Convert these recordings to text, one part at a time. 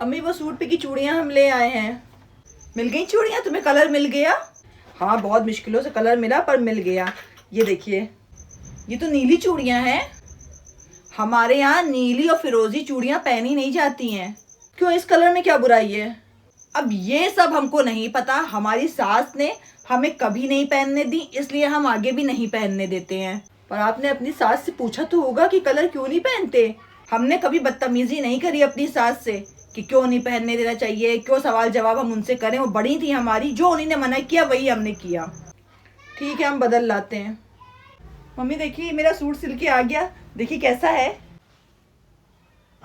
अम्मी वो सूट पे की चूड़ियाँ हम ले आए हैं। मिल गई चूड़ियाँ? तुम्हें कलर मिल गया? हाँ, बहुत मुश्किलों से कलर मिला पर मिल गया। ये देखिए, ये तो नीली चूड़ियाँ हैं। हमारे यहाँ नीली और फिरोजी चूड़ियाँ पहनी नहीं जाती हैं। क्यों, इस कलर में क्या बुराई है? अब ये सब हमको नहीं पता। हमारी सास ने हमें कभी नहीं पहनने दी, इसलिए हम आगे भी नहीं पहनने देते हैं। पर आपने अपनी सास से पूछा तो होगा कि कलर क्यों नहीं पहनते? हमने कभी बदतमीजी नहीं करी अपनी सास से कि क्यों नहीं पहनने देना चाहिए, क्यों सवाल जवाब हम उनसे करें। वो बड़ी थी हमारी, जो उन्हीं ने मना किया वही हमने किया। ठीक है, हम बदल लाते हैं। मम्मी देखिए, मेरा सूट सिल के आ गया। देखिए कैसा है।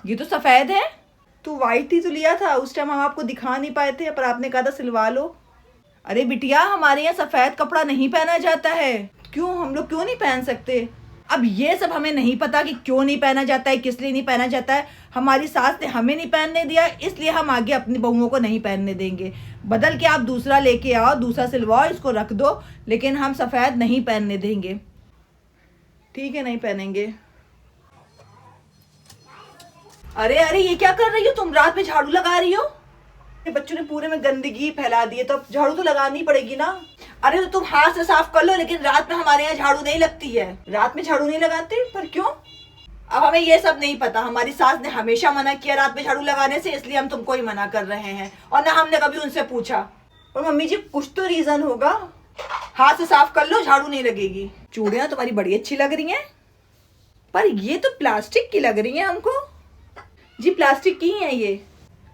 ये तो सफ़ेद है। तो वाइट ही तो लिया था, उस टाइम हम आपको दिखा नहीं पाए थे, पर आपने कहा था सिलवा लो। अरे बिटिया, हमारे यहाँ सफ़ेद कपड़ा नहीं पहना जाता है। क्यों, हम लोग क्यों नहीं पहन सकते? अब ये सब हमें नहीं पता कि क्यों नहीं पहना जाता है, किस लिए नहीं पहना जाता है। हमारी सास ने हमें नहीं पहनने दिया, इसलिए हम आगे अपनी बहुओं को नहीं पहनने देंगे। बदल के आप दूसरा लेके आओ, दूसरा सिलवाओ, इसको रख दो, लेकिन हम सफ़ेद नहीं पहनने देंगे। ठीक है, नहीं पहनेंगे। अरे अरे, ये क्या कर रही हो तुम? रात में झाड़ू लगा रही हो? बच्चों ने पूरे में गंदगी फैला दी है, तो अब झाड़ू तो लगानी पड़ेगी ना। अरे तो तुम हाथ से साफ कर लो, लेकिन रात में हमारे यहाँ झाड़ू नहीं लगती है। रात में झाड़ू नहीं लगाते? पर क्यों? अब हमें ये सब नहीं पता। हमारी सास ने हमेशा मना किया रात में झाड़ू लगाने से, इसलिए हम तुमको ही मना कर रहे हैं, और ना हमने कभी उनसे पूछा। और मम्मी जी, कुछ तो रीजन होगा। हाथ से साफ कर लो, झाड़ू नहीं लगेगी। चूड़ियाँ तुम्हारी बड़ी अच्छी लग रही हैं, पर ये तो प्लास्टिक की लग रही है हमको। जी, प्लास्टिक की ही है ये।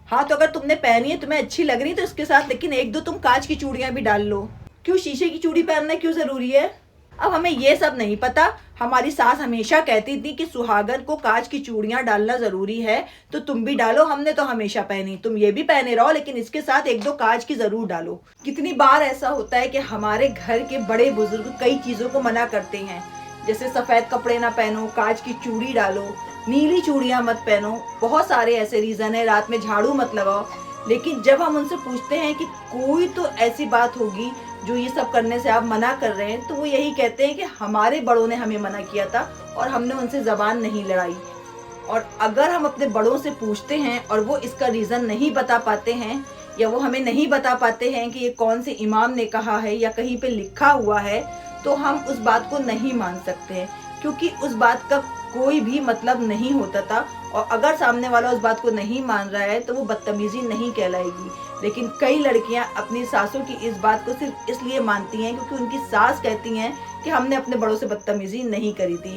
हाँ, तो अगर तुमने पहनी है, तुम्हें अच्छी लग रही है, तो इसके साथ लेकिन एक दो तुम कांच की चूड़ियां भी डाल लो। क्यों, शीशे की चूड़ी पहनना क्यों जरूरी है? अब हमें ये सब नहीं पता। हमारी सास हमेशा कहती थी कि सुहागन को कांच की चूड़ियां डालना जरूरी है, तो तुम भी डालो। हमने तो हमेशा पहनी, तुम ये भी पहने रहो, लेकिन इसके साथ एक दो कांच की जरूर डालो। कितनी बार ऐसा होता है कि हमारे घर के बड़े बुजुर्ग कई चीजों को मना करते हैं, जैसे सफेद कपड़े ना पहनो, कांच की चूड़ी डालो, नीली चूड़ियां मत पहनो। बहुत सारे ऐसे रीजन है, रात में झाड़ू मत लगाओ। लेकिन जब हम उनसे पूछते हैं कि कोई तो ऐसी बात होगी जो ये सब करने से आप मना कर रहे हैं, तो वो यही कहते हैं कि हमारे बड़ों ने हमें मना किया था और हमने उनसे जबान नहीं लड़ाई। और अगर हम अपने बड़ों से पूछते हैं और वो इसका रीज़न नहीं बता पाते हैं, या वो हमें नहीं बता पाते हैं कि ये कौन से इमाम ने कहा है या कहीं पे लिखा हुआ है, तो हम उस बात को नहीं मान सकते हैं, क्योंकि उस बात का कोई भी मतलब नहीं होता था। और अगर सामने वाला उस बात को नहीं मान रहा है तो वो बदतमीजी नहीं कहलाएगी। लेकिन कई लड़कियां अपनी सासों की इस बात को सिर्फ इसलिए मानती हैं क्योंकि उनकी सास कहती हैं कि हमने अपने बड़ों से बदतमीजी नहीं करी थी।